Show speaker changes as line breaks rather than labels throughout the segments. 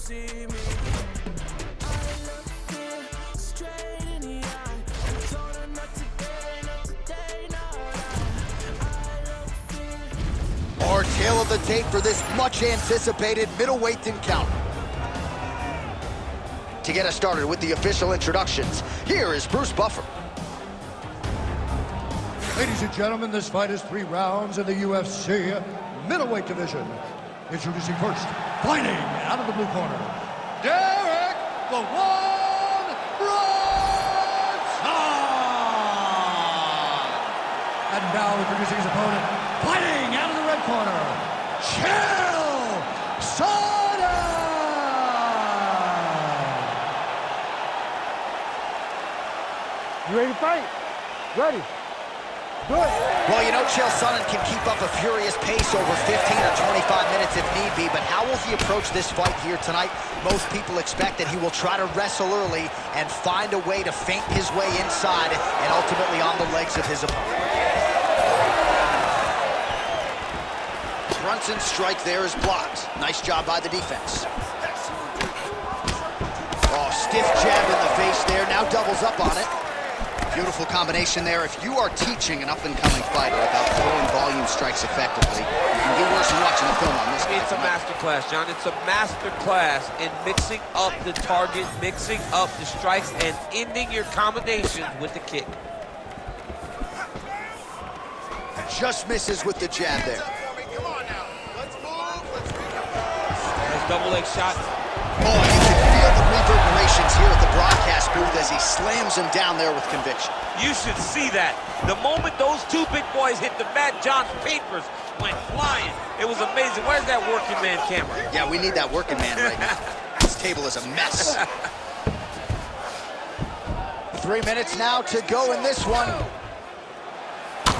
see me. I look fear straight in the eye and told her not today, not today, not I look fear.
Our tale of the tape for this much-anticipated middleweight encounter. To get us started with the official introductions, here is Bruce Buffer.
Ladies and gentlemen, this fight is 3 rounds in the UFC middleweight division. Introducing first, fighting out of the blue corner, Derek the One Bronson! And now introducing his opponent, fighting out of the red corner, Chael Sonnen!
You ready to fight? Ready. Good.
Well, you know, Chael Sonnen can keep up a furious pace over 15 or 25 minutes if need be, but how will he approach this fight here tonight? Most people expect that he will try to wrestle early and find a way to feint his way inside and ultimately on the legs of his opponent. Brunson's strike there is blocked. Nice job by the defense. Oh, stiff jab in the face there, now doubles up on it. Beautiful combination there. If you are teaching an up-and-coming fighter about throwing volume strikes effectively, you can get worse than watching the film on this.
It's a masterclass, John. It's a masterclass in mixing up the target, mixing up the strikes, and ending your combinations with the kick.
Just misses with the jab there.
Nice double leg shot.
Oh, you can feel the reverberations here at the broadcast booth as he slams him down there with conviction.
You should see that. The moment those two big boys hit the mat, John's papers went flying. It was amazing. Where's that working man camera?
Yeah, we need that working man right now. This table is a mess. 3 minutes now to go in this one.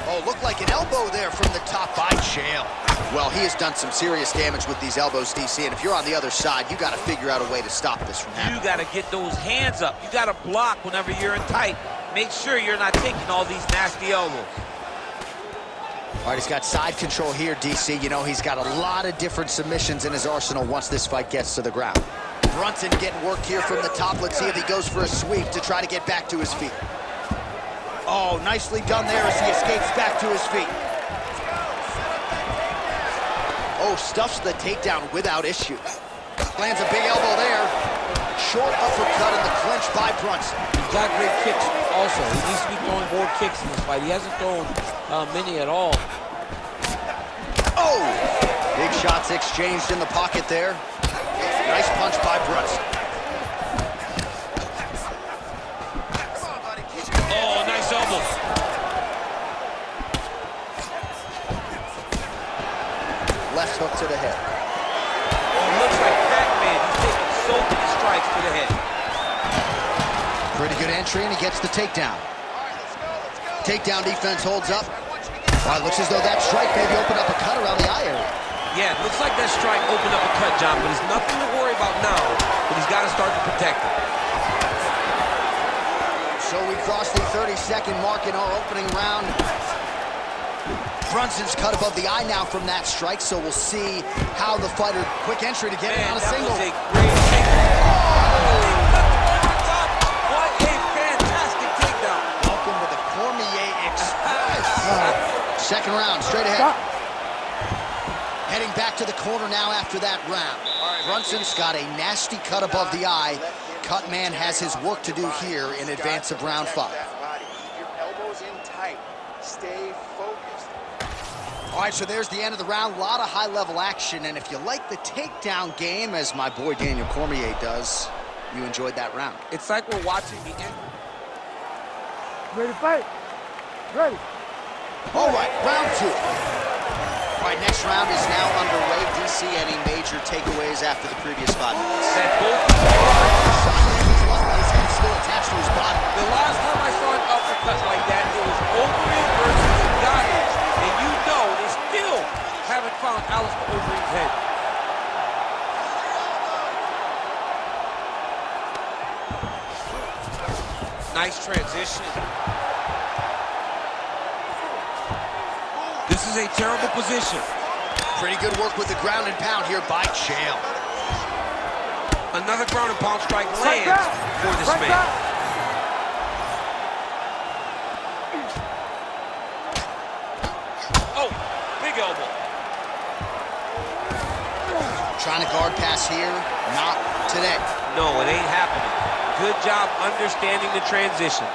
Oh, looked like an elbow there from the top by Chael. Well, he has done some serious damage with these elbows, DC, and if you're on the other side, you got to figure out a way to stop this from happening.
You got to get those hands up. You got to block whenever you're in tight. Make sure you're not taking all these nasty elbows.
All right, he's got side control here, DC. You know, he's got a lot of different submissions in his arsenal once this fight gets to the ground. Brunson getting worked here from the top. Let's see if he goes for a sweep to try to get back to his feet. Oh, nicely done there as he escapes back to his feet. Oh, stuffs the takedown without issue. Lands a big elbow there. Short uppercut in the clinch by Brunson.
He's got great kicks also. He needs to be throwing more kicks in this fight. He hasn't thrown many at all.
Oh! Big shots exchanged in the pocket there. Nice punch by Brunson.
Oh, nice elbow.
Left hook to the head.
He looks like Pac-Man. He's taking so many strikes to the head.
Pretty good entry, and he gets the takedown. Takedown defense holds up. All right, looks as though that strike maybe opened up a cut around the eye area.
Yeah, it looks like that strike opened up a cut, John, but there's nothing to worry about now, but he's got to start to protect it.
So we cross the 30-second mark in our opening round. Brunson's cut above the eye now from that strike, so we'll see how the fighter, quick entry to get it on a single.
That was a great takedown. What a fantastic takedown.
Welcome to the Cormier Express. Second round, straight ahead.
Stop.
Heading back to the corner now after that round. Brunson's got a nasty cut above the eye. Cut man has his work to do here in advance of round 5.
Keep your elbows in tight. Stay focused.
All right, so there's the end of the round. A lot of high-level action, and if you like the takedown game, as my boy Daniel Cormier does, you enjoyed that round.
It's like we're watching the end.
Ready to fight? Ready.
All right, round 2. All right, next round is now underway. DC, any major takeaways after the previous 5 minutes?
That both
His head still attached to his body.
the last time I saw an uppercut like that, it was Overeem versus Ngannou. And you know they still haven't found Alistair Overeem's head. Nice transition. This is a terrible position.
Pretty good work with the ground and pound here by Chael.
Another ground and pound strike
Right
lands
back.
for this
Right
man.
back.
Oh, big elbow.
Trying to guard pass here, not today.
No, it ain't happening. Good job understanding the transitions.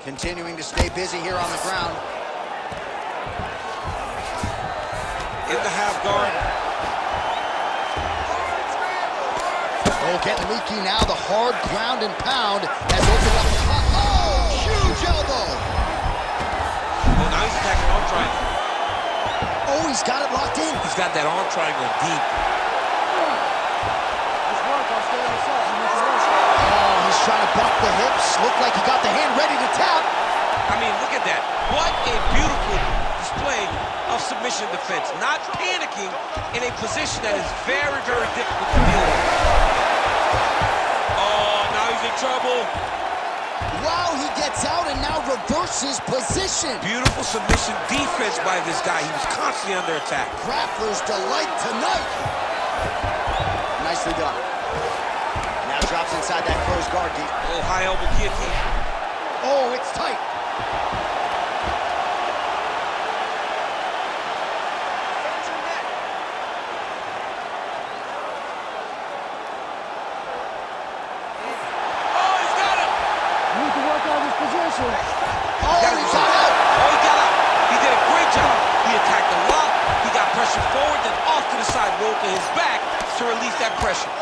Continuing to stay busy here on the ground.
In the half guard.
Oh, getting leaky now. The hard ground and pound has opened up the spot. Oh, huge elbow.
Oh, now he's attacking arm triangle.
Oh, he's got it locked in.
He's got that arm triangle deep.
Let's work. I'll stand this up. You need to work.
Oh, he's trying to buck the hips. Looked like he got the hand ready to tap.
I mean, look at that. What a beautiful display of submission defense. Not panicking in a position that is very, very difficult to deal with. Oh, now he's in trouble.
Wow, he gets out and now reverses position.
Beautiful submission defense by this guy. He was constantly under attack.
Grappler's delight tonight. Nicely done. Now drops inside that closed guard deep.
Oh, high elbow guillotine.
Oh, it's tight.
Oh, he's got him.
You need to work on this position.
Oh,
Got
he
him.
got out.
Oh, he got out. He did a great job. He attacked the lock. He got pressure forward, then off to the side, rolled to his back to release that pressure.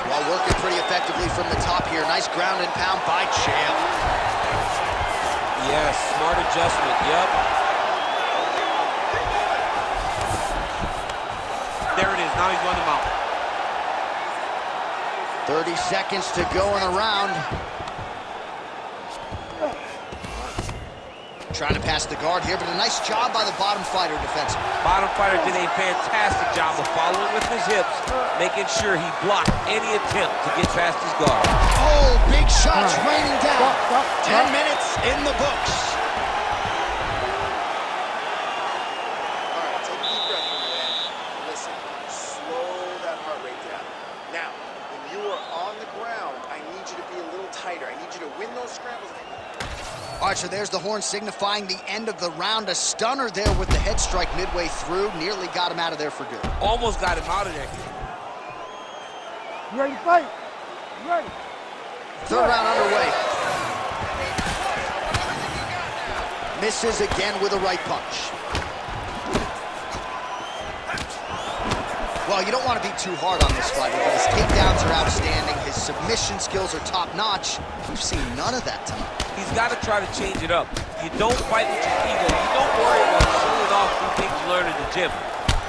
While working pretty effectively from the top here. Nice ground and pound by Champ.
Yes, smart adjustment. Yep. There it is. Now he's run him out.
30 seconds to go in the round. Trying to pass the guard here, but a nice job by the bottom fighter defensively.
Bottom fighter did a fantastic job of following with his hips, making sure he blocked any attempt to get past his guard.
Oh, big shots raining down.
Stop,
10 minutes in the books.
All right, take a deep breath for me, man. Listen, slow that heart rate down. Now, when you are on the ground, I need you to be a little tighter. I need you to win those scrambles.
All right, so there's the horn signifying the end of the round. A stunner there with the head strike midway through. Nearly got him out of there for good.
Almost got him out of there.
You ready to fight? You ready?
Third round underway. Misses again with a right punch. Well, you don't want to be too hard on this fighter, but his takedowns are outstanding. His submission skills are top-notch. We've seen none of that tonight.
He's got to try to change it up. You don't fight with your ego. You don't worry about showing off the things you learn in the gym.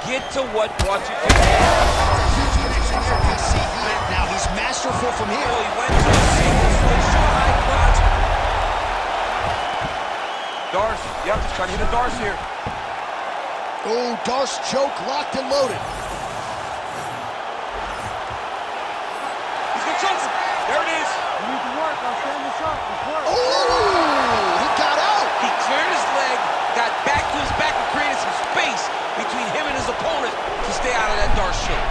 Get to what brought you to the
Huge connection there, DC. Now he's masterful from here.
Oh, he went to a single switch to a high crotch. Darce, yep, he's trying to hit a Darce here.
Oh, Darce choke locked and loaded.
He's gonna choke him. There it is.
You need to work. I'll stand this up. Let's work.
Oh, he got out.
He cleared his leg, got back to his back, and created some space between him and his opponent to stay out of that Darce choke.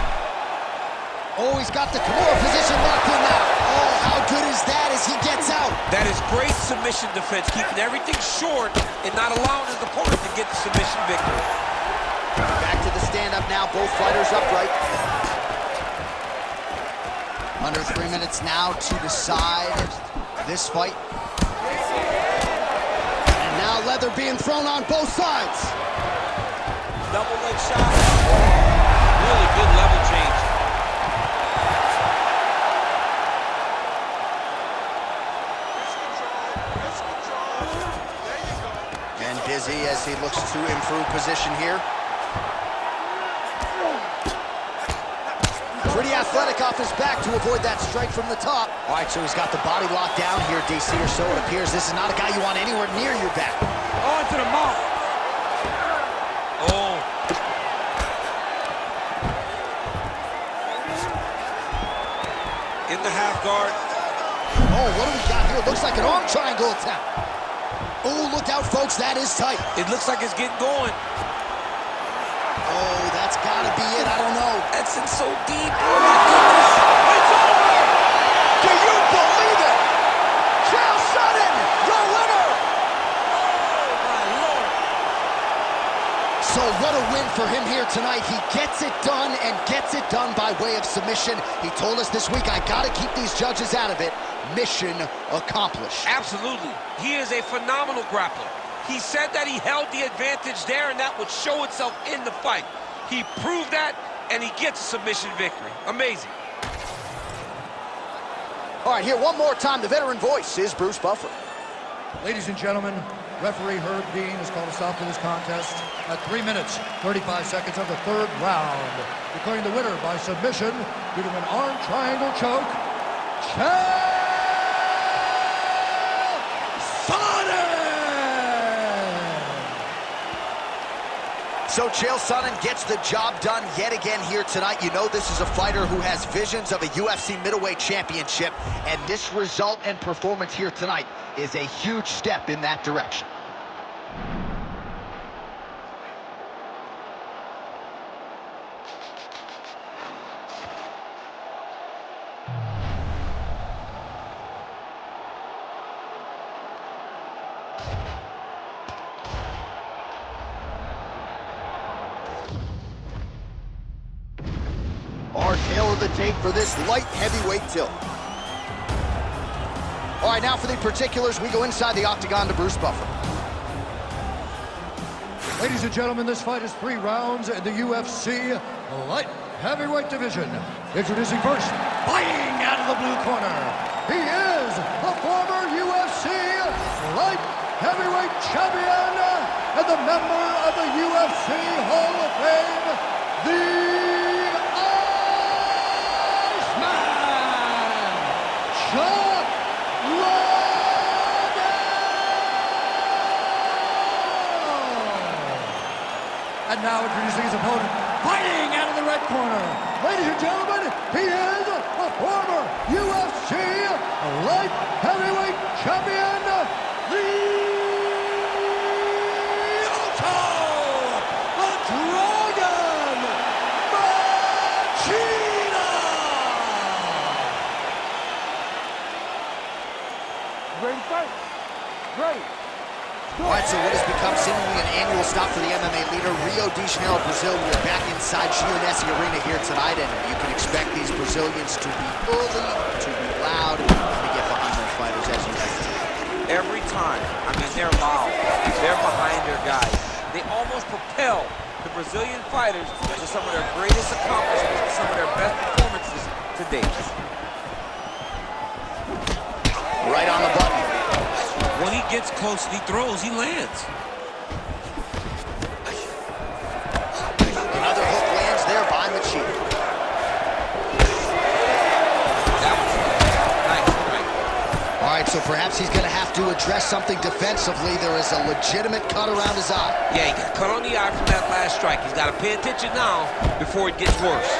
Oh, he's got the Kimura position locked in now. Oh, how good is that as he gets out?
That is great submission defense, keeping everything short and not allowing his opponent to get the submission victory.
Back to the stand-up now, both fighters upright. Under 3 minutes now to decide this fight. And now leather being thrown on both sides.
Double leg shot. Really good level change.
And Dizzy as he looks to improve position here. Pretty athletic off his back to avoid that strike from the top. All right, so he's got the body locked down here, DC, or so it appears. This is not a guy you want anywhere near your back.
Oh, to the mouth. Oh. In the half guard.
Oh, what do we got here? Looks like an arm triangle attempt. Oh, look out, folks. That is tight.
It looks like it's getting going.
Oh, that's gotta be it. I don't know.
That's in so deep. Oh, my goodness. It's over.
Do you believe it? Chael Sonnen, your winner.
Oh, my Lord.
So what a win for him here tonight. He gets it done and gets it done by way of submission. He told us this week, I gotta keep these judges out of it. Mission accomplished.
Absolutely. He is a phenomenal grappler. He said that he held the advantage there, and that would show itself in the fight. He proved that, and he gets a submission victory. Amazing.
All right, here one more time. The veteran voice is Bruce Buffer.
Ladies and gentlemen, referee Herb Dean has called a stop to this contest at 3 minutes, 35 seconds of the third round, declaring the winner by submission due to an arm triangle choke, Chael Sonnen!
So Chael Sonnen gets the job done yet again here tonight. You know this is a fighter who has visions of a UFC middleweight championship, and this result and performance here tonight is a huge step in that direction. Our tail of the tape for this light heavyweight tilt. All right, now for the particulars, we go inside the octagon to Bruce Buffer.
Ladies and gentlemen, this fight is 3 rounds in the UFC light heavyweight division. Introducing first, fighting out of the blue corner. He is the former UFC light heavyweight champion and the member of the UFC Hall of Fame, the And now introducing his opponent, fighting out of the red corner. Ladies and gentlemen, he is the former UFC light heavyweight champion, the Dragon Machina!
Ready to fight? Ready.
All right, so what has become seemingly an annual stop for the MMA leader, Rio de Janeiro, Brazil. We're back inside Giannessi Arena here tonight, and you can expect these Brazilians to be early, to be loud, and to get behind their fighters as you see.
Every time, I mean, they're loud. They're behind their guys. They almost propel the Brazilian fighters to some of their greatest accomplishments, some of their best performances to date.
Right on the button.
When he gets close and he throws, he lands.
Another hook lands there by Machida.
That was nice, right?
All right, so perhaps he's going to have to address something defensively. There is a legitimate cut around his eye.
Yeah, he got cut on the eye from that last strike. He's got to pay attention now before it gets worse.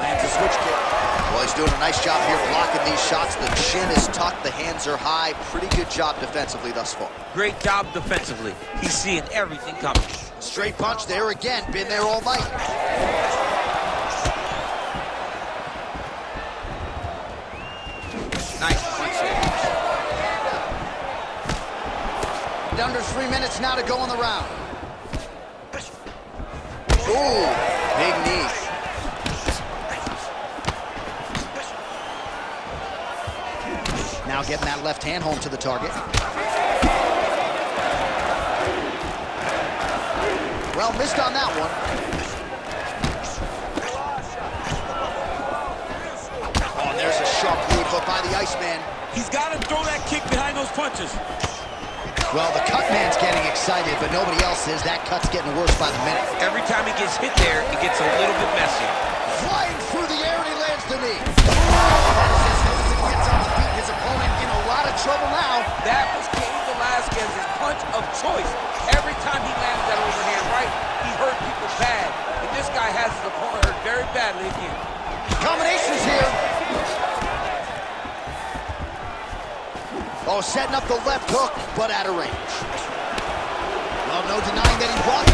Lands a switch kick. Well, he's doing a nice job here blocking these shots. The chin is tucked, the hands are high. Pretty good job defensively thus far.
Great job defensively. He's seeing everything coming.
Straight punch there again. Been there all night.
Nice punch there.
Under 3 minutes now to go in the round. Ooh, big knee. Now getting that left hand home to the target. Well, missed on that one. Oh, and there's a sharp root hook by the Iceman.
He's got to throw that kick behind those punches.
Well, the cut man's getting excited, but nobody else is. That cut's getting worse by the minute.
Every time he gets hit there, it gets a little bit messier.
Flying through the air, and he lands the knee. Gets on his feet. His opponent in a lot of trouble now.
That was Cain Velasquez's punch of choice. Every time he landed that overhand right, he hurt people bad. And this guy has his opponent hurt very badly again.
Combinations here. Oh, setting up the left hook, but out of range. Well, no denying that he brought it.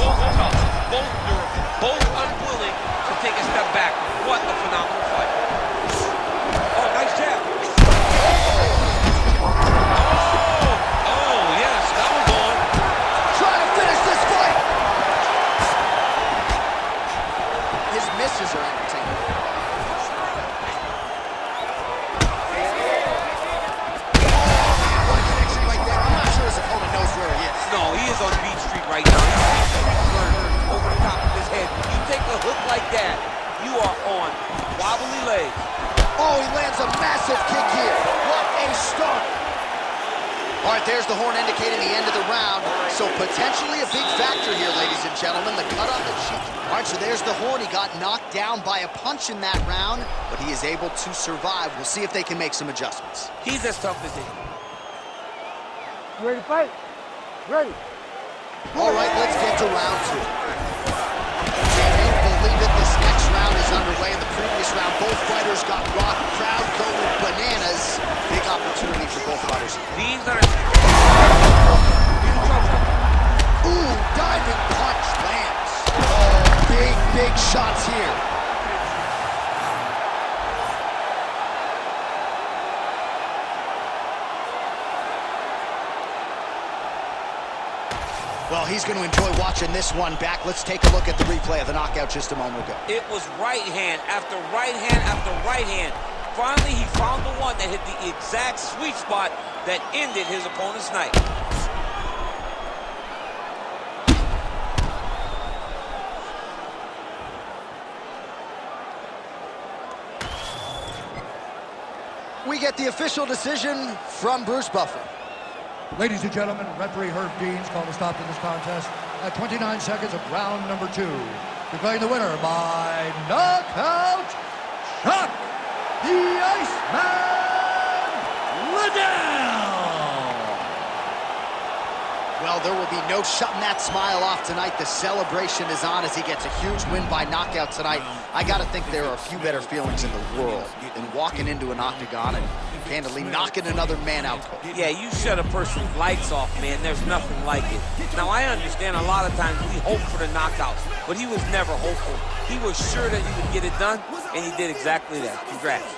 Both tough, both durable, both unwilling to take a step back. What a phenomenal fight. Oh, nice jab. Oh, yes, that was on.
Trying to finish this fight. His misses are entertaining. What a connection right there. I'm not sure his opponent knows where he is.
No, he is on Beat Street right now. Over the top of his head. You take a hook like that, you are on wobbly legs.
Oh, he lands a massive kick here. What a start. All right, there's the horn indicating the end of the round. So potentially a big factor here, ladies and gentlemen. The cut on the cheek. All right, so there's the horn. He got knocked down by a punch in that round, but he is able to survive. We'll see if they can make some adjustments.
He's as tough as he.
You ready to fight? Ready.
All right, let's get to round two. Can you believe it? This next round is underway. In the previous round, both fighters got rocked. Crowd going bananas. Big opportunity for both fighters.
These are... He's in trouble.
Ooh, diving punch lands. Oh, big shots here. Well, he's going to enjoy watching this one back. Let's take a look at the replay of the knockout just a moment ago.
It was right hand after right hand after right hand. Finally, he found the one that hit the exact sweet spot that ended his opponent's night.
We get the official decision from Bruce Buffer.
Ladies and gentlemen, referee Herb Deans called a stop to this contest at 29 seconds of round number 2. Declaring the winner by knockout, Chuck the Iceman Liddell.
Well, there will be no shutting that smile off tonight. The celebration is on as he gets a huge win by knockout tonight. I got to think there are a few better feelings in the world than walking into an octagon and handily knocking another man out cold.
Yeah, you shut a person's lights off, man. There's nothing like it. Now, I understand a lot of times we hope for the knockouts, but he was never hopeful. He was sure that he would get it done, and he did exactly that. Congrats.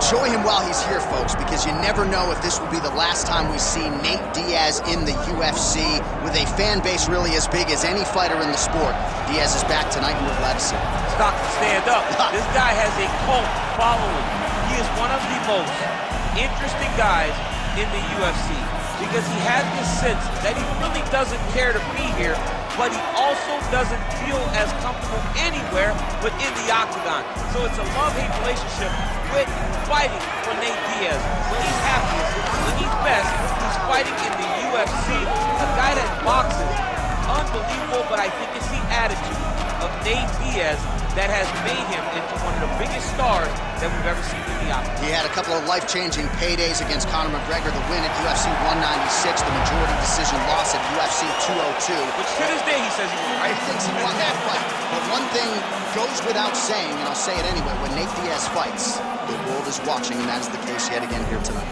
Enjoy him while he's here, folks, because you never know if this will be the last time we see Nate Diaz in the UFC with a fan base really as big as any fighter in the sport. Diaz is back tonight, and we're glad to see him.
Stock to stand up. This guy has a cult following. He is one of the most interesting guys in the UFC because he has this sense that he really doesn't care to be here, but he also doesn't feel as comfortable anywhere but in the octagon. So it's a love-hate relationship with fighting for Nate Diaz. When he's happiest, when he's best, he's fighting in the UFC. A guy that boxes, unbelievable, but I think it's the attitude of Nate Diaz that has made him into one of the biggest stars that we've ever seen in the octagon.
He had a couple of life-changing paydays against Conor McGregor, the win at UFC 196, the majority decision loss at UFC 202.
Which to this day he says he won.
He thinks he won that fight. But one thing goes without saying, and I'll say it anyway, when Nate Diaz fights, the world is watching, and that is the case yet again here tonight.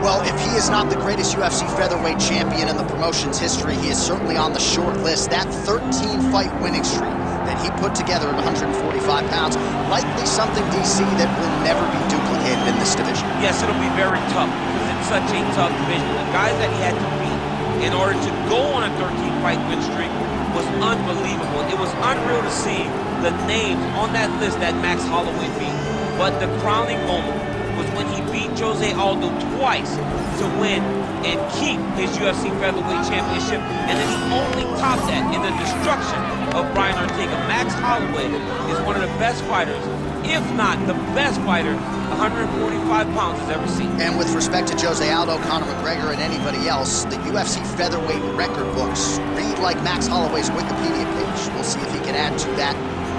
Well, if he is not the greatest UFC featherweight champion in the promotion's history, he is certainly on the short list. That 13-fight winning streak that he put together at 145 pounds, likely something, DC, that will never be duplicated in this division.
Yes, it'll be very tough because it's such a tough division. The guys that he had to beat in order to go on a 13-fight win streak was unbelievable. It was unreal to see the names on that list that Max Holloway beat. But the crowning moment was when he beat Jose Aldo twice to win and keep his UFC featherweight championship, and then he only topped that in the destruction of Brian Ortega. Max Holloway is one of the best fighters, if not the best fighter 145 pounds has ever seen.
And with respect to Jose Aldo, Conor McGregor, and anybody else, the UFC featherweight record books read like Max Holloway's Wikipedia page. We'll see if he can add to that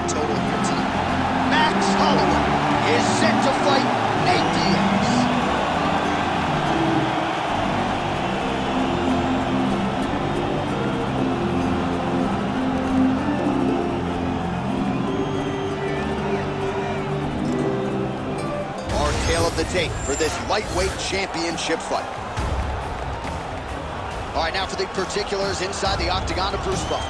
total here tonight. Max Holloway is set to fight Nate Diaz. Tale of the tape for this lightweight championship fight. All right, now for the particulars inside the octagon of Bruce Buffer.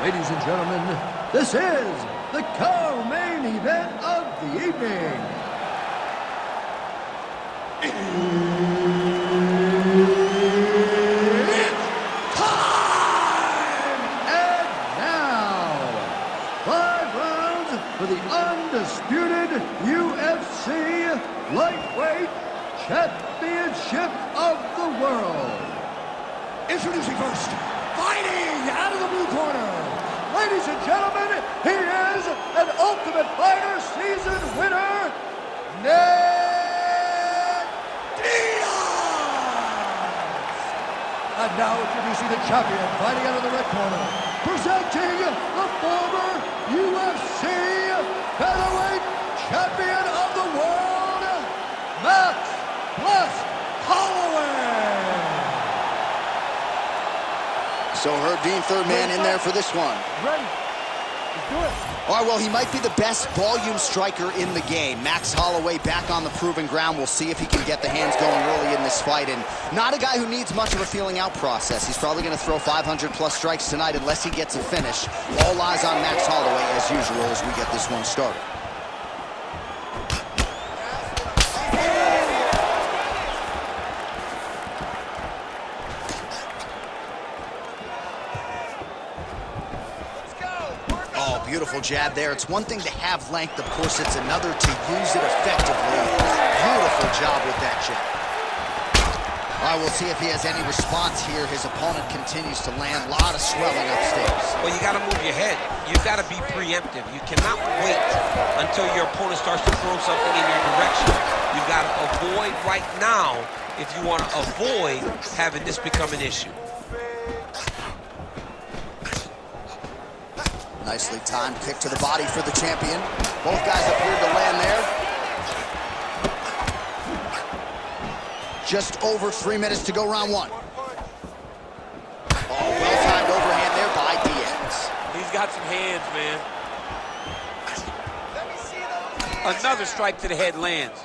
Ladies and gentlemen, this is the co-main event of the evening. It's time! And now, 5 rounds for the undisputed UFC lightweight championship of the world. Introducing first, fighting out of the blue corner. Ladies and gentlemen, he is an Ultimate Fighter season winner, Nate Diaz! And now introducing the champion, fighting out of the red corner, presenting the former UFC featherweight champion of the world, Max Holloway!
So Herb Dean, third man in there for this one.
Ready. Let's do it.
All right, well, he might be the best volume striker in the game. Max Holloway back on the proven ground. We'll see if he can get the hands going early in this fight. And not a guy who needs much of a feeling out process. He's probably going to throw 500-plus strikes tonight unless he gets a finish. All eyes on Max Holloway, as usual, as we get this one started. Beautiful jab there. It's one thing to have length, of course, it's another to use it effectively. Beautiful job with that jab. All right, we'll see if he has any response here. His opponent continues to land. A lot of swelling upstairs.
Well, you got to move your head. You've got to be preemptive. You cannot wait until your opponent starts to throw something in your direction. You've got to avoid right now if you want to avoid having this become an issue.
Nicely timed kick to the body for the champion. Both guys appeared to land there. Just over 3 minutes to go, round one. Oh, well-timed overhand there by Diaz.
He's got some hands, man. Another strike to the head lands.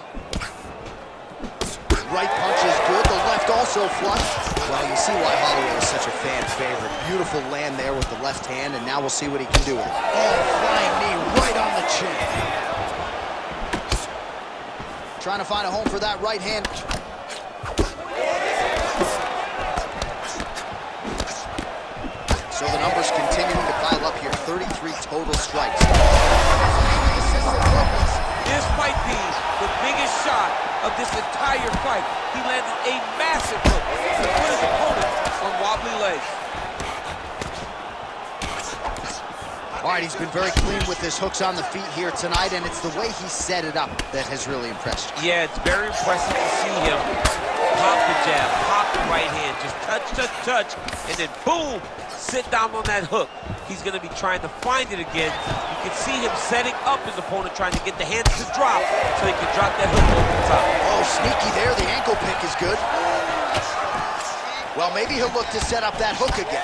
Right punch is good. The left also flush. Well, you see why Holloway is such a fan favorite. Beautiful land there with the left hand, and now we'll see what he can do with it. Oh, flying knee right on the chin. Trying to find a home for that right hand. So the numbers continuing to pile up here. 33 total strikes.
This might be the biggest shot of this entire fight. He landed a massive hook to put his opponent on wobbly legs.
All right, he's been very clean with his hooks on the feet here tonight, and it's the way he set it up that has really impressed you.
Yeah, it's very impressive to see him pop the jab, pop the right hand, just touch, and then boom, sit down on that hook. He's going to be trying to find it again. You can see him setting up his opponent, trying to get the hands to drop so he can drop that hook over the top.
Oh, sneaky there. The ankle pick is good. Well, maybe he'll look to set up that hook again.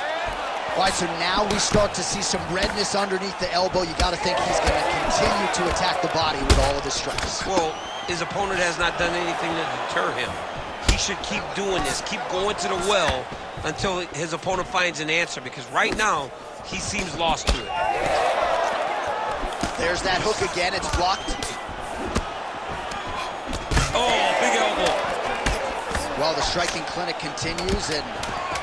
All right, so now we start to see some redness underneath the elbow. You got to think he's going to continue to attack the body with all of his strikes.
Well, his opponent has not done anything to deter him. He should keep doing this, keep going to the well until his opponent finds an answer, because right now, he seems lost to it.
There's that hook again. It's blocked.
Oh, big elbow.
Well, the striking clinic continues, and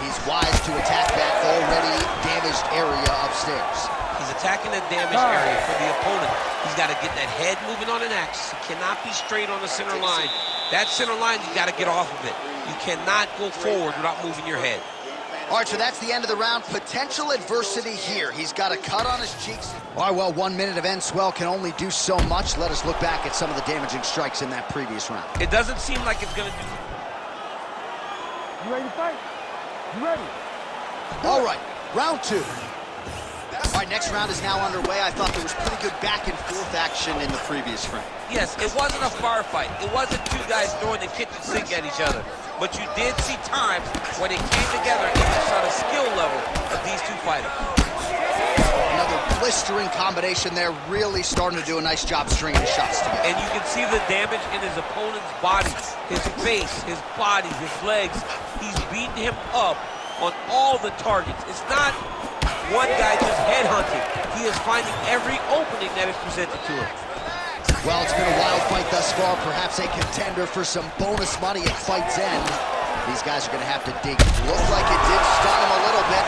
he's wise to attack that already damaged area upstairs.
He's attacking that damaged area for the opponent. He's got to get that head moving on an axis. He cannot be straight on the center line. That center line, you got to get off of it. You cannot go forward without moving your head.
All right, so that's the end of the round. Potential adversity here. He's got a cut on his cheeks. All right, well, 1 minute of end swell can only do so much. Let us look back at some of the damaging strikes in that previous round.
It doesn't seem like it's going to do.
You ready to fight? You ready?
All right, round 2. All right, next round is now underway. I thought there was pretty good back and forth action in the previous round.
Yes, it wasn't a firefight. It wasn't two guys throwing the kitchen sink at each other. But you did see times when it came together and you saw the skill level of these two fighters.
Another blistering combination there, really starting to do a nice job stringing the shots together.
And you can see the damage in his opponent's body, his face, his body, his legs. He's beating him up on all the targets. It's not one guy just headhunting. He is finding every opening that is presented to him.
Well, it's been a wild fight thus far, perhaps a contender for some bonus money at fight's end. These guys are going to have to dig. Looked like it did stun him a little bit.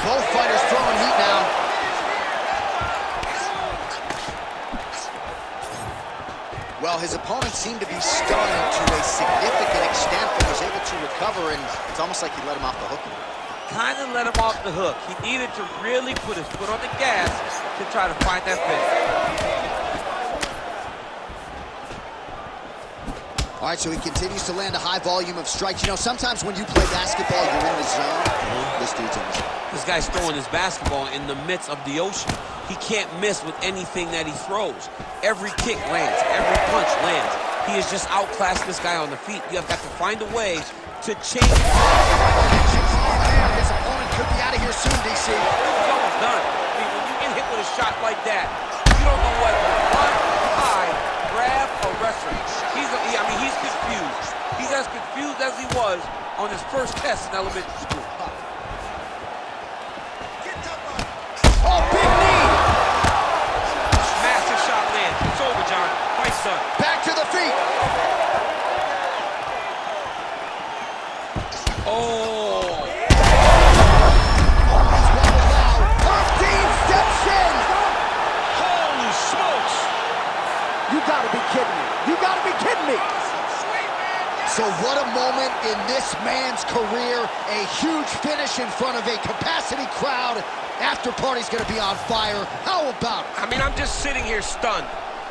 Both fighters throwing heat now. Well, his opponent seemed to be stunned to a significant extent, but was able to recover, and it's almost like he let him off the hook.
Kind of let him off the hook. He needed to really put his foot on the gas to try to find that finish.
All right, so he continues to land a high volume of strikes. You know, sometimes when you play basketball, you're in the zone. This dude's in the zone.
This guy's throwing his basketball in the midst of the ocean. He can't miss with anything that he throws. Every kick lands, every punch lands. He has just outclassed this guy on the feet. You have got to find a way to change it.
His opponent could be out of here soon, DC.
This is almost done. I mean, when you get hit with a shot like that, you don't know whether to run, hide, grab, or wrestle. He's confused. He's as confused as he was on his first test in elementary school.
Oh, big knee!
Massive shot lands. It's over, John. Fight's done.
Back to the feet.
Oh.
Steps in.
Holy smokes.
You gotta be kidding me. You gotta be kidding me. So what a moment in this man's career. A huge finish in front of a capacity crowd. After party's gonna be on fire. How about it?
I mean, I'm just sitting here stunned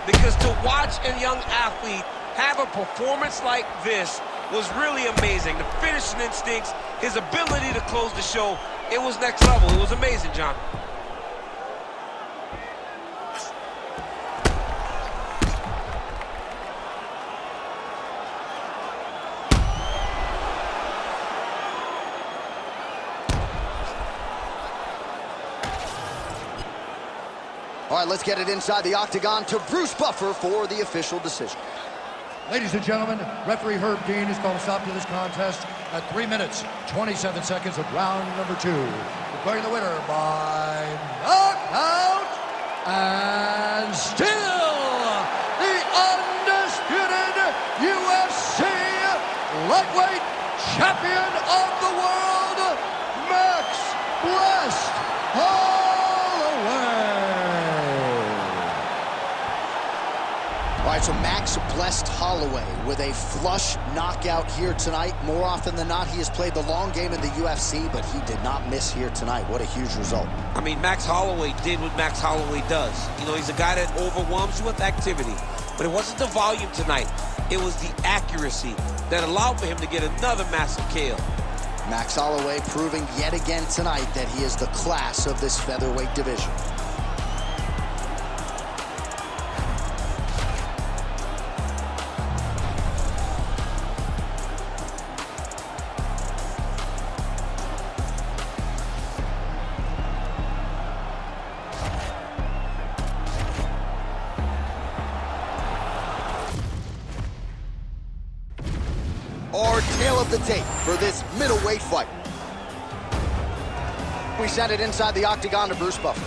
because to watch a young athlete have a performance like this was really amazing. The finishing instincts, his ability to close the show, it was next level. It was amazing, John.
All right, let's get it inside the octagon to Bruce Buffer for the official decision.
Ladies and gentlemen, referee Herb Dean has called a stop to this contest at 3 minutes, 27 seconds of round number 2. Declaring the winner by knockout and still the undisputed UFC lightweight champion of the world, Max Blessed Holloway.
All right, so Max Blessed Holloway with a flush knockout here tonight. More often than not, he has played the long game in the UFC, but he did not miss here tonight. What a huge result.
I mean, Max Holloway did what Max Holloway does. You know, he's a guy that overwhelms you with activity. But it wasn't the volume tonight. It was the accuracy that allowed for him to get another massive KO.
Max Holloway proving yet again tonight that he is the class of this featherweight division. Our tale of the tape for this middleweight fight. We send it inside the octagon to Bruce Buffer.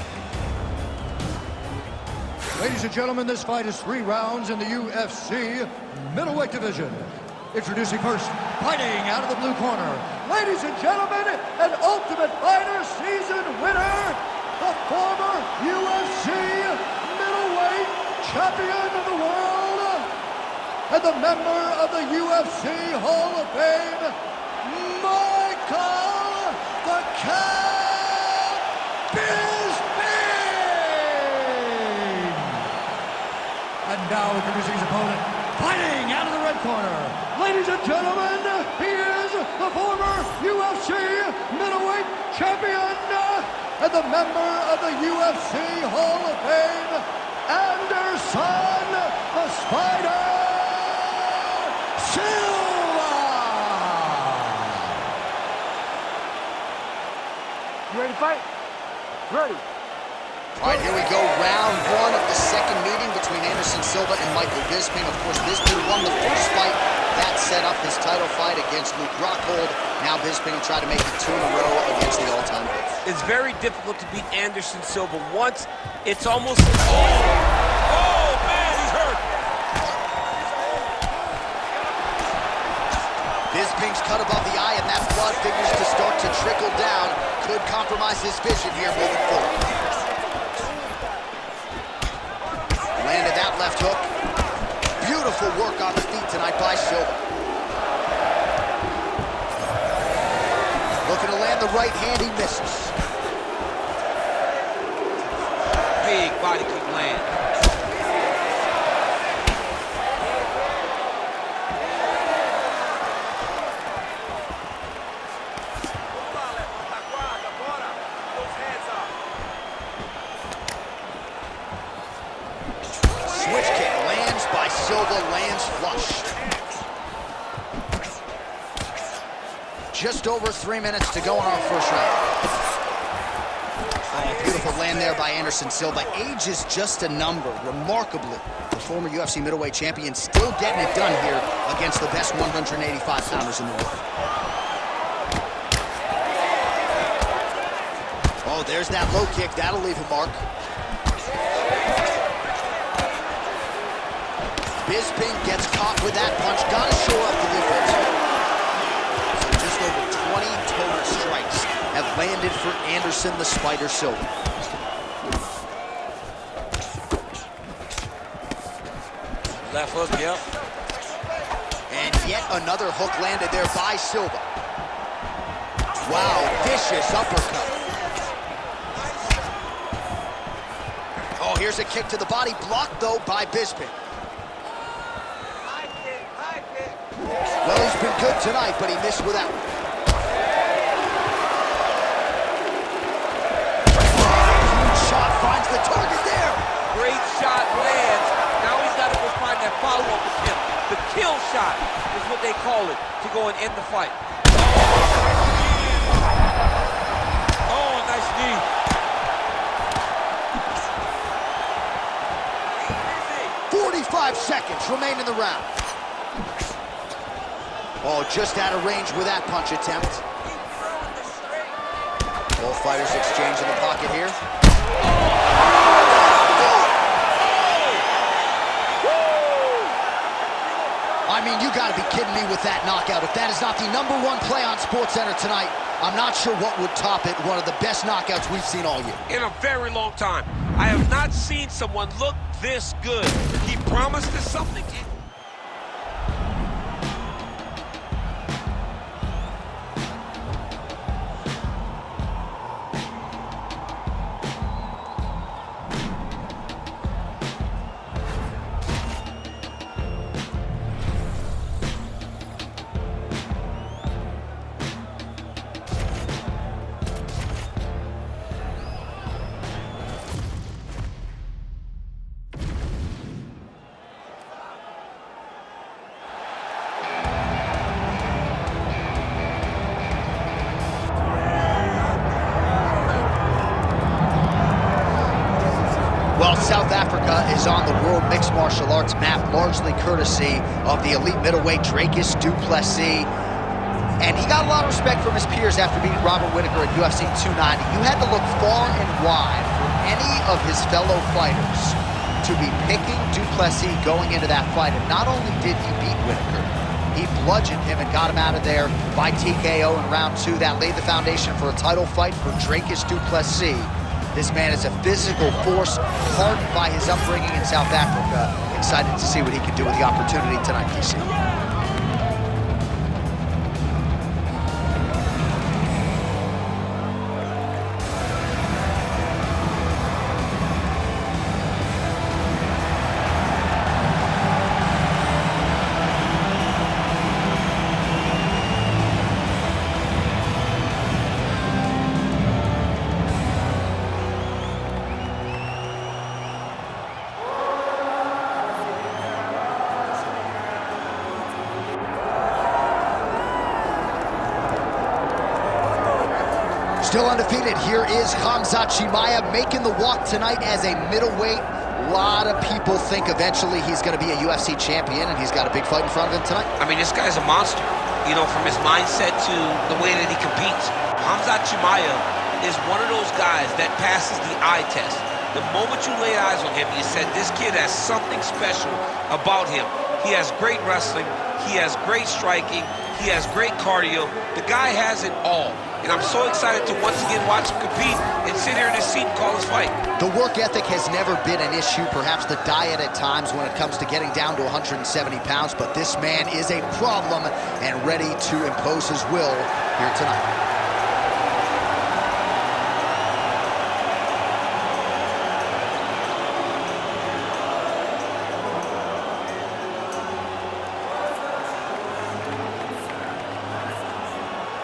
Ladies and gentlemen, this fight is 3 rounds in the UFC middleweight division. Introducing first, fighting out of the blue corner. Ladies and gentlemen, an Ultimate Fighter season winner, the former UFC middleweight champion of the world, and the member of the UFC Hall of Fame, Michael the Cat Bisping! And now introducing his opponent, fighting out of the red corner. Ladies and gentlemen, he is the former UFC middleweight champion and the member of the UFC Hall of Fame, Anderson the Spider Silva!
You ready to fight? Ready.
All right, here we go. Round one of the second meeting between Anderson Silva and Michael Bisping. Of course, Bisping won the first fight. That set up his title fight against Luke Rockhold. Now Bisping will try to make it 2 in a row against the all-time great.
It's very difficult to beat Anderson Silva once. It's almost... Oh, man, he's hurt.
Bisping's cut above the eye, and that blood figures to start to trickle down. Could compromise his vision here moving forward. Landed that left hook. Beautiful work on the feet tonight by Silva. Looking to land the right hand, he misses.
Big body kick land.
Switch kick lands by Silva, lands flush. Just over 3 minutes to go in our first round. Oh, beautiful land there by Anderson Silva. Age is just a number. Remarkably, the former UFC middleweight champion still getting it done here against the best 185-pounders in the world. Oh, there's that low kick. That'll leave a mark. Bisping gets caught with that punch. Got to shore up the defense. So just over 20 total strikes have landed for Anderson the Spider Silva.
Left hook, yep.
And yet another hook landed there by Silva. Wow, vicious uppercut. Oh, here's a kick to the body, blocked though by Bisping. Well, he's been good tonight, but he missed with that one. Huge shot finds the target there.
Great shot lands. Now he's got to go find that follow-up attempt. The kill shot is what they call it to go and end the fight. Oh, nice knee.
45 seconds remain in the round. Oh, just out of range with that punch attempt. Both fighters exchange in the pocket here. I mean, you gotta be kidding me with that knockout. If that is not the #1 play on SportsCenter tonight, I'm not sure what would top it. One of the best knockouts we've seen all year.
In a very long time. I have not seen someone look this good. He promised us something.
Well, South Africa is on the World Mixed Martial Arts map, largely courtesy of the elite middleweight Dracus du Plessis. And he got a lot of respect from his peers after beating Robert Whittaker at UFC 290. You had to look far and wide for any of his fellow fighters to be picking du Plessis going into that fight. And not only did he beat Whittaker, he bludgeoned him and got him out of there by TKO in round 2. That laid the foundation for a title fight for Dracus du Plessis. This man is a physical force, hardened by his upbringing in South Africa. Excited to see what he can do with the opportunity tonight, DC. Still undefeated, here is Khamzat Chimaev making the walk tonight as a middleweight. A lot of people think eventually he's going to be a UFC champion, and he's got a big fight in front of him tonight.
I mean, this guy's a monster, you know, from his mindset to the way that he competes. Khamzat Chimaev is one of those guys that passes the eye test. The moment you laid eyes on him, you said, this kid has something special about him. He has great wrestling, he has great striking, he has great cardio. The guy has it all. And I'm so excited to once again watch him compete and sit here in his seat and call his fight.
The work ethic has never been an issue, perhaps the diet at times when it comes to getting down to 170 pounds, but this man is a problem and ready to impose his will here tonight.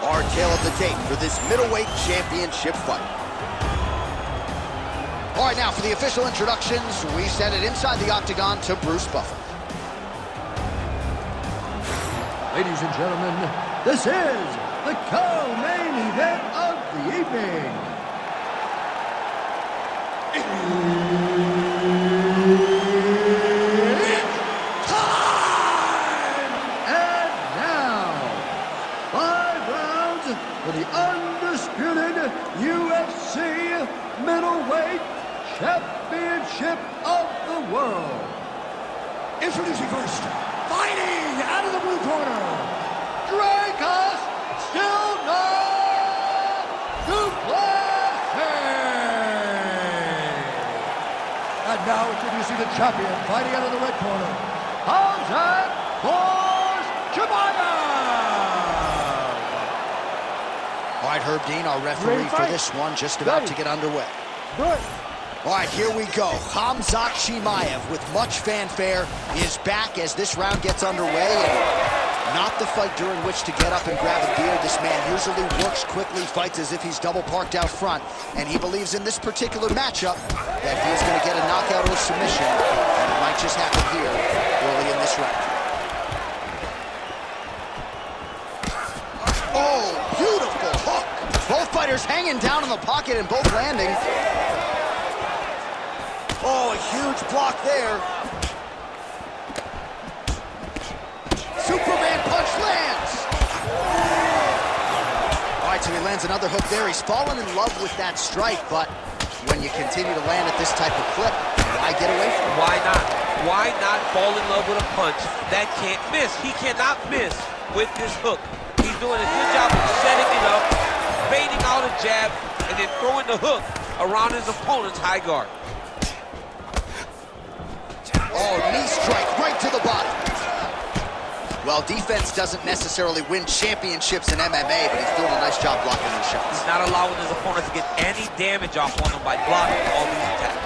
Our tale of the tape for this middleweight championship fight.
All right, now for the official introductions, we send it inside the octagon to Bruce Buffer.
Ladies and gentlemen, this is the co-main event of the evening. It's time! And now, 5 rounds for the undisputed UFC middleweight championship of the world. Introducing first, fighting out of the blue corner, Dracos still not And now introducing the champion, fighting out of the red corner, Khamzat Chimaev.
All right, Herb Dean, our referee for this one, just about to get underway.
Good.
All right, here we go. Khamzat Chimaev, with much fanfare, is back as this round gets underway. And not the fight during which to get up and grab a beer. This man usually works quickly, fights as if he's double parked out front, and he believes in this particular matchup that he's going to get a knockout or submission, and it might just happen here early in this round. Oh, beautiful hook. Both fighters hanging down in the pocket and both landing. Oh, a huge block there. Superman punch lands. All right, so he lands another hook there. He's fallen in love with that strike, but when you continue to land at this type of clip, why get away from it?
Why not? Why not fall in love with a punch that can't miss? He cannot miss with this hook. He's doing a good job of setting it up, baiting out a jab, and then throwing the hook around his opponent's high guard.
Oh, knee strike right to the body. Well, defense doesn't necessarily win championships in MMA, but he's doing a nice job blocking these shots.
He's not allowing his opponent to get any damage off on him by blocking all these attacks.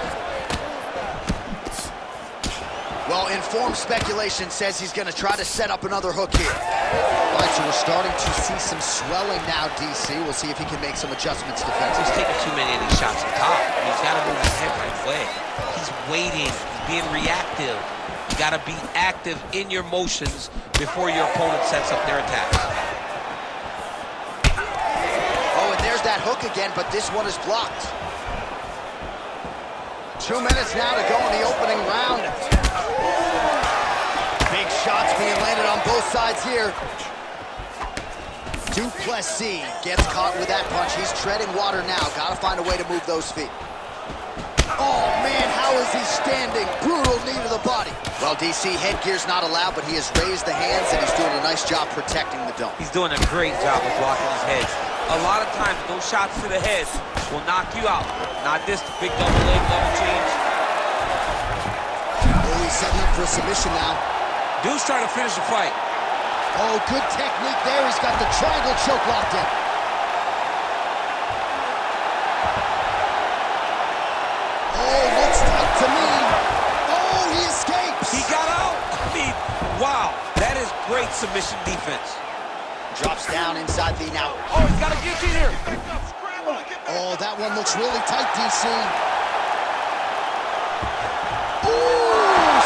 Well, informed speculation says he's going to try to set up another hook here. All right, so we're starting to see some swelling now, DC. We'll see if he can make some adjustments defensively.
He's taking too many of these shots on top. I mean, he's got to move his head right way. He's waiting. He's being reactive. You got to be active in your motions before your opponent sets up their attacks.
Oh, and there's that hook again, but this one is blocked. 2 minutes now to go in the opening round. Big shots being landed on both sides here. Duplessis gets caught with that punch. He's treading water now. Got to find a way to move those feet. Oh, man, how is he standing? Brutal knee to the body. Well, DC, headgear's not allowed, but he has raised the hands, and he's doing a nice job protecting the dome.
He's doing a great job of blocking his head. A lot of times, those shots to the head will knock you out. Not this big double leg, double change.
Oh, he's setting up for a submission now.
Dude's trying to finish the fight.
Oh, good technique there. He's got the triangle choke locked in. Oh, looks tight to me. Oh, he escapes.
He got out. I mean, wow. That is great submission defense.
Drops down inside the now.
Oh, he's got a guillotine here.
Oh, that one looks really tight, DC. Ooh,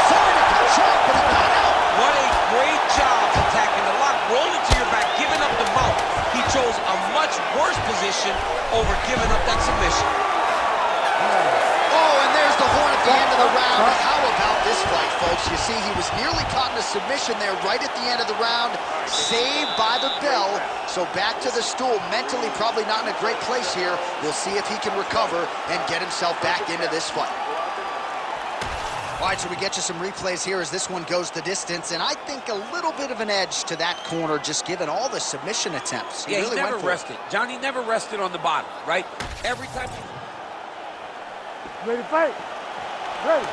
sorry to cut short, but he got out.
What a great job attacking the lock, rolling to your back, giving up the mount. He chose a much worse position over giving up that submission.
Oh, and there's the horn at the end of the round. How about this fight, folks? You see, he was nearly caught in a submission there right at the end of the round. Saved by the bell. So back to the stool. Mentally probably not in a great place here. We'll see if he can recover and get himself back into this fight. All right, so we get you some replays here as this one goes the distance, and I think a little bit of an edge to that corner, just given all the submission attempts.
He really never rested. Johnny never rested on the bottom, right? Every time.
Ready to fight? Ready.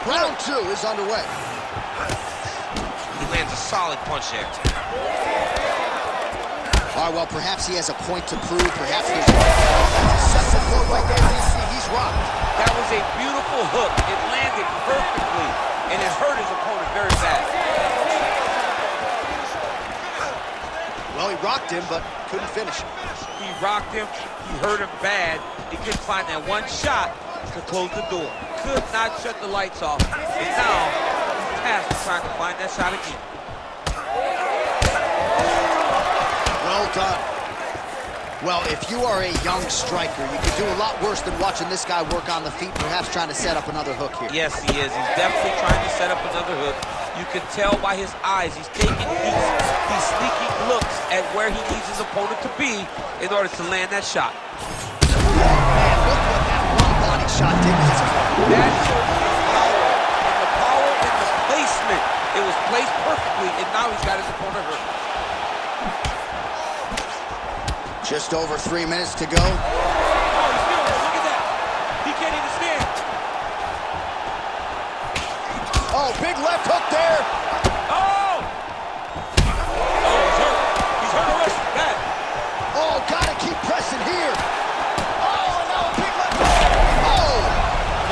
Round 2 is underway.
He lands a solid punch there.
All right, well, perhaps he has a point to prove. Perhaps he's that's a blow right there. He's rocked.
That was a beautiful hook. It landed perfectly, and it hurt his opponent very bad.
Well, he rocked him, but couldn't finish him.
He rocked him. He hurt him bad. He couldn't find that one shot to close the door. Could not shut the lights off. And now, he's tasked with trying to find that shot again.
Well done. Well, if you are a young striker, you can do a lot worse than watching this guy work on the feet, perhaps trying to set up another hook here.
Yes, he is. He's definitely trying to set up another hook. You can tell by his eyes. He's taking these sneaking looks at where he needs his opponent to be in order to land that shot.
Man, look what that one body shot did to his opponent.
That showed his power, and the power in the placement. It was placed perfectly, and now he's got his opponent hurt.
Just over 3 minutes to go.
Oh, he's still there. Look at that. He can't even stand.
Oh, big left hook there.
Oh! Oh, he's hurt. He's hurt already. Bad.
Oh, gotta keep pressing here. Oh, no, big left hook. Oh!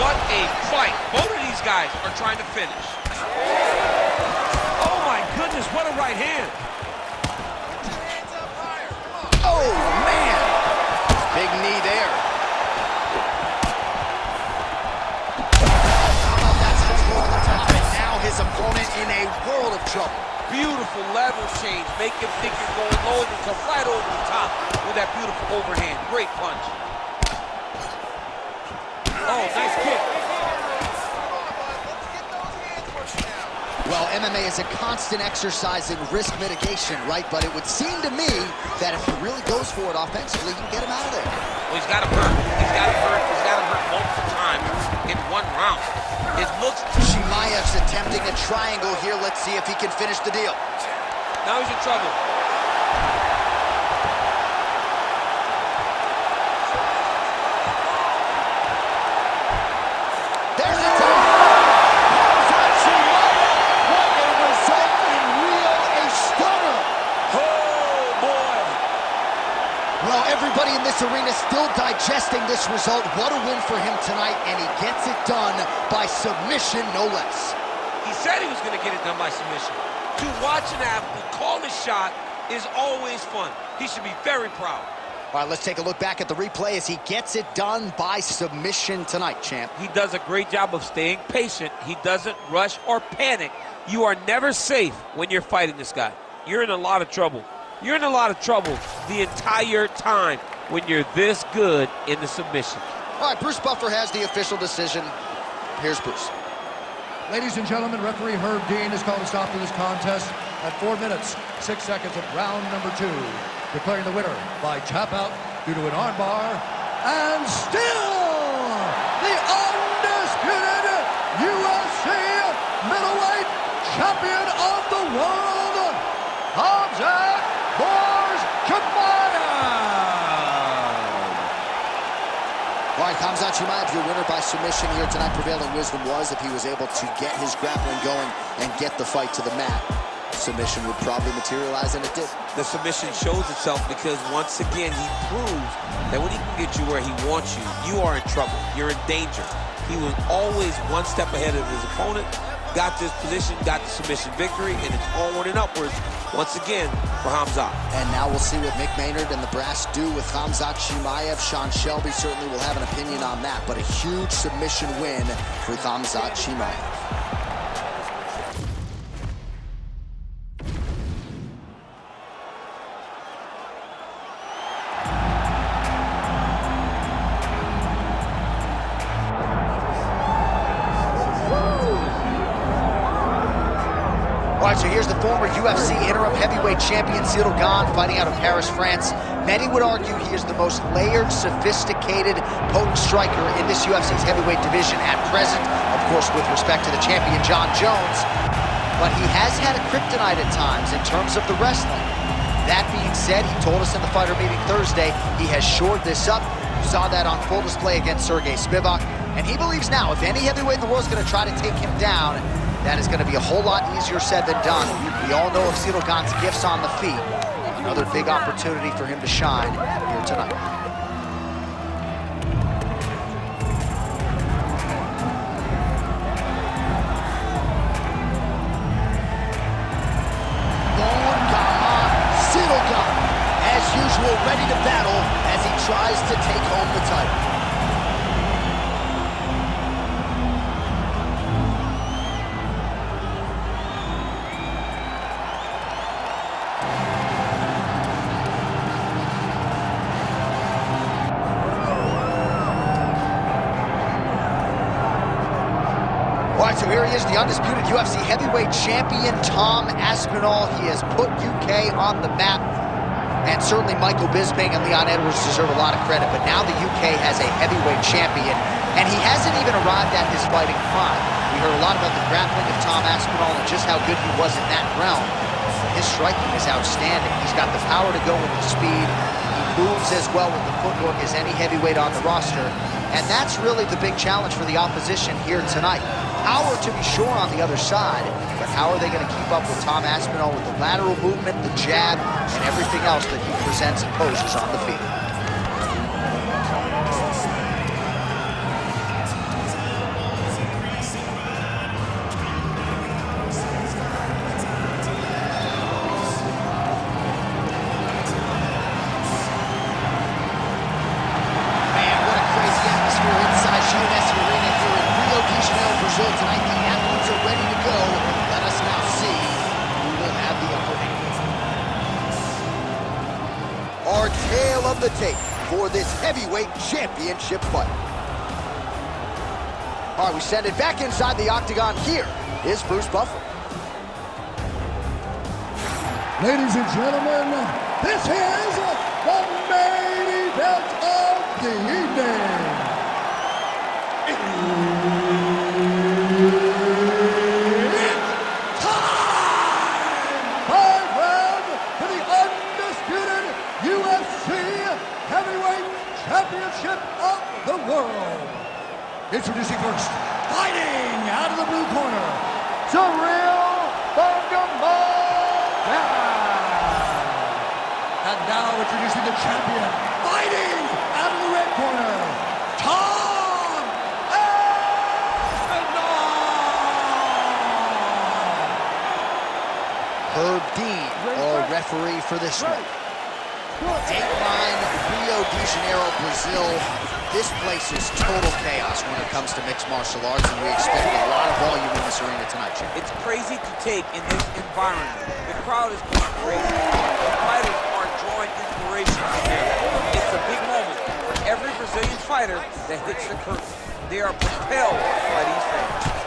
What a fight. Both of these guys are trying to finish. Oh, my goodness. What a right hand.
Oh, man! Big knee there. That's over the top, and now his opponent in a world of trouble.
Beautiful level change. Make him think you're going low and come right over the top with that beautiful overhand. Great punch. Oh, nice kick.
Well, MMA is a constant exercise in risk mitigation, right? But it would seem to me that if he really goes for it offensively, you can get him out of there.
Well, he's got him hurt. He's got him hurt. He's got him hurt multiple times in one round. It looks...
Chimaev's attempting a triangle here. Let's see if he can finish the deal.
Now he's in trouble.
There's the time. Well, everybody in this arena still digesting this result. What a win for him tonight, and he gets it done by submission, no less.
He said he was going to get it done by submission. To watch an athlete call a shot is always fun. He should be very proud.
All right, let's take a look back at the replay as he gets it done by submission tonight, champ.
He does a great job of staying patient. He doesn't rush or panic. You are never safe when you're fighting this guy. You're in a lot of trouble. You're in a lot of trouble the entire time when you're this good in the submission.
All right, Bruce Buffer has the official decision. Here's Bruce.
Ladies and gentlemen, referee Herb Dean has called a stop to this contest at 4 minutes, 6 seconds of round number 2, declaring the winner by tap out due to an armbar, and still the undisputed UFC middleweight champion of the world,
right, Khamzat Chimaev, your winner by submission here tonight. Prevailing wisdom was if he was able to get his grappling going and get the fight to the mat, submission would probably materialize, and it did.
The submission shows itself because once again he proves that when he can get you where he wants you, you are in trouble. You're in danger. He was always one step ahead of his opponent, got this position, got the submission victory, and it's onward and upwards once again for Khamzat.
And now we'll see what Mick Maynard and the brass do with Khamzat Chimaev. Sean Shelby certainly will have an opinion on that, but a huge submission win for Khamzat Chimaev. All right, so here's the former UFC interim heavyweight champion, Cyril Gane, fighting out of Paris, France. Many would argue he is the most layered, sophisticated, potent striker in this UFC's heavyweight division at present, of course, with respect to the champion, John Jones. But he has had a kryptonite at times in terms of the wrestling. That being said, he told us in the fighter meeting Thursday, he has shored this up. You saw that on full display against Sergey Spivak. And he believes now, if any heavyweight in the world is going to try to take him down, that is going to be a whole lot easier said than done. We all know of Cyril Gane's gifts on the feet. Another big opportunity for him to shine here tonight. Cyril Gane, as usual, ready to battle as he tries to take home the title. All right, so here he is, the undisputed UFC heavyweight champion, Tom Aspinall. He has put UK on the map, and certainly Michael Bisping and Leon Edwards deserve a lot of credit, but now the UK has a heavyweight champion, and he hasn't even arrived at his fighting prime. We heard a lot about the grappling of Tom Aspinall and just how good he was in that realm. His striking is outstanding. He's got the power to go with the speed. He moves as well with the footwork as any heavyweight on the roster, and that's really the big challenge for the opposition here tonight. Power to be sure on the other side, but how are they going to keep up with Tom Aspinall with the lateral movement, the jab, and everything else that he presents and poses on the feet? Man, what a crazy atmosphere inside UNS Arena here in Rio de Janeiro, Brazil tonight. The athletes are ready to go. Let us now see who will have the upper hand. Our tale of the tape for this heavyweight championship fight. All right, we send it back inside the octagon. Here is Bruce Buffer.
Ladies and gentlemen, this is the main event of the evening. It's time! 5 rounds for the undisputed UFC Heavyweight Championship of the world. Introducing first, fighting out of the blue corner, Cyril And now introducing the champion, fighting out of the red corner, Tom Aspinall!
Herb Dean, our referee for this one. Dateline, Rio de Janeiro, Brazil. This place is total chaos when it comes to mixed martial arts, and we expect a lot of volume in this arena tonight, Jim.
It's crazy to take in this environment. The crowd is going crazy. The fighters are drawing inspiration from here. It's a big moment for every Brazilian fighter that hits the curtain. They are propelled by these fans.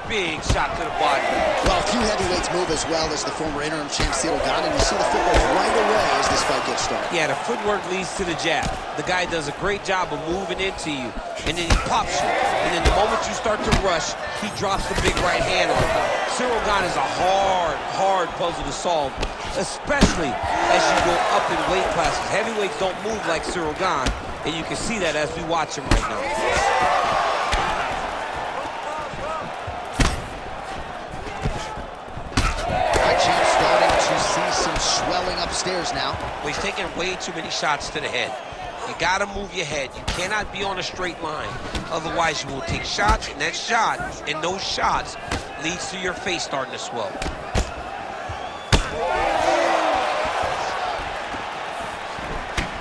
Big shot to the body.
Well, a few heavyweights move as well as the former interim champ Cyril Gane, and you see the footwork right away as this fight gets started.
Yeah, the footwork leads to the jab. The guy does a great job of moving into you, and then he pops you. And then the moment you start to rush, he drops the big right hand on you. Cyril Gane is a hard puzzle to solve, especially as you go up in weight classes. Heavyweights don't move like Cyril Gane. And you can see that as we watch him right now.
Champ starting to see some swelling upstairs now.
Well, he's taking way too many shots to the head. You gotta move your head. You cannot be on a straight line. Otherwise, you will take shots, and that shot, and those shots leads to your face starting to swell.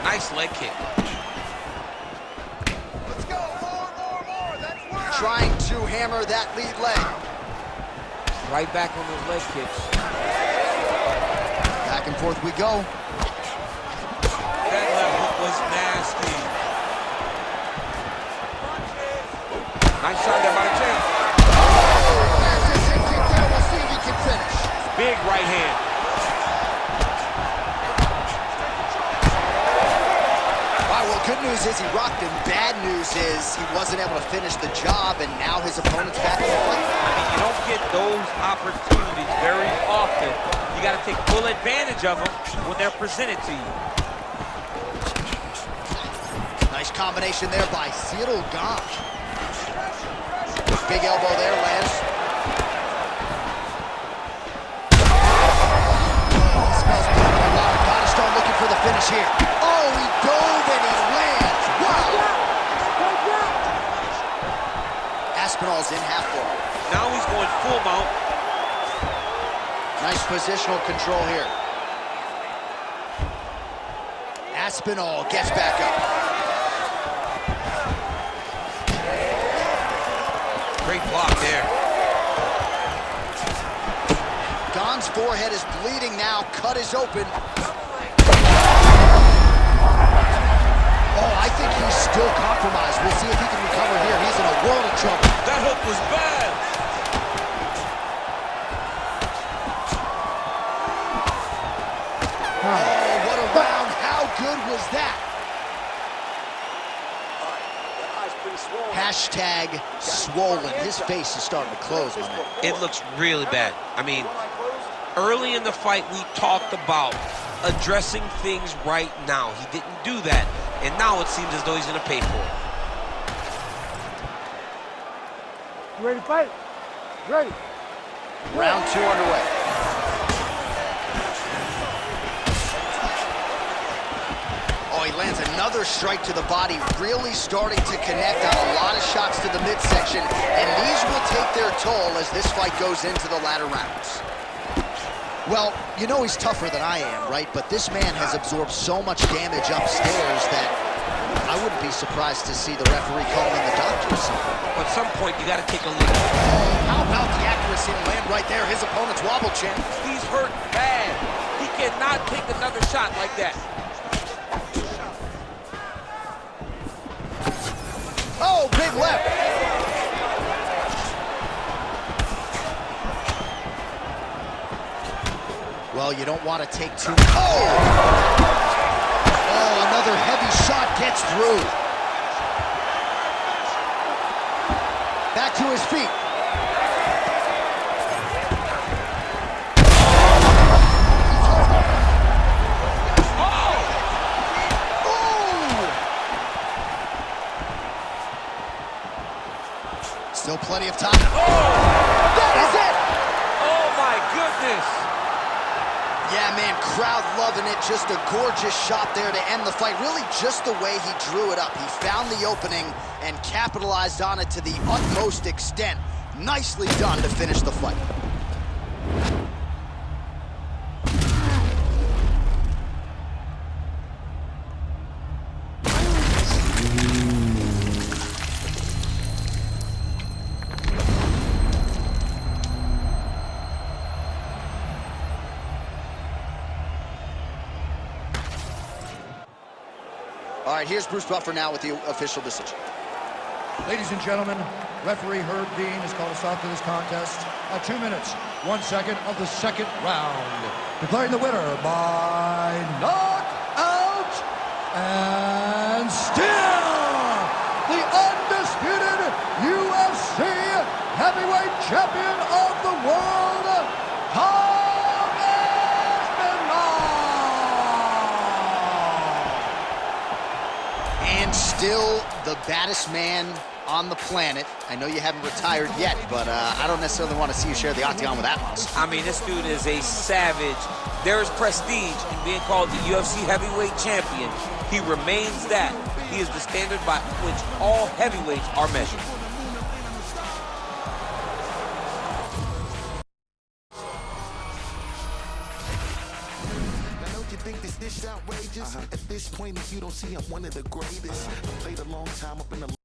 Nice leg kick.
Let's go, more. That's work.
Trying to hammer that lead leg.
Right back on those leg kicks.
Back and forth we go.
That left hook was nasty. Nice shot there by the champ.
There's his hip kick there. We'll see if he can finish.
Big right hand.
All right, well, good news is he rocked him. Bad news is he wasn't able to finish the job, and now his opponent's back in the fight.
I mean, you don't get those opportunities very often. You got to take full advantage of them when they're presented to you.
Nice combination there by Cyril Gane. Big elbow there, lands. Smells good. Gotta start looking for the finish here. Oh, he dove and he lands. Wow. Aspinall's in half guard.
Now he's going full mount.
Nice positional control here. Aspinall gets back up.
Great block there.
Gane's forehead is bleeding now. Cut is open. Oh, I think he's still compromised. We'll see if he can recover here. He's in a world of trouble.
That hook was bad.
Oh, what a round. How good was that? Hashtag swollen. His face is starting to close, my man.
It looks really bad. I mean, early in the fight, we talked about addressing things right now. He didn't do that, and now it seems as though he's going to pay for it.
You ready to fight? Ready.
Round 2 underway. Oh, he lands another strike to the body, really starting to connect on a lot of shots to the midsection, and these will take their toll as this fight goes into the latter rounds. Well, you know he's tougher than I am, right? But this man has absorbed so much damage upstairs that I wouldn't be surprised to see the referee call in the doctor or something.
At some point, you got to take a look.
How about the accuracy to land right there? His opponent's wobble chin.
He's hurt bad. He cannot take another shot like that.
Oh, big left. Well, you don't want to take too much. Oh! Oh, another heavy shot gets through. Back to his feet. Still plenty of time. Oh! That is it!
Oh, my goodness.
Yeah, man, crowd loving it. Just a gorgeous shot there to end the fight. Really just the way he drew it up. He found the opening and capitalized on it to the utmost extent. Nicely done to finish the fight. All right, here's Bruce Buffer now with the official decision.
Ladies and gentlemen, referee Herb Dean has called a stop to this contest at 2 minutes, 1 second of the second round. Declaring the winner by knockout and still the undisputed UFC heavyweight champion of the world,
still the baddest man on the planet. I know you haven't retired yet, but I don't necessarily want to see you share the octagon with that monster.
I mean, this dude is a savage. There is prestige in being called the UFC heavyweight champion. He remains that. He is the standard by which all heavyweights are measured.
Think this outrageous? At this point, if you don't see I'm one of the greatest. I played a long time up in the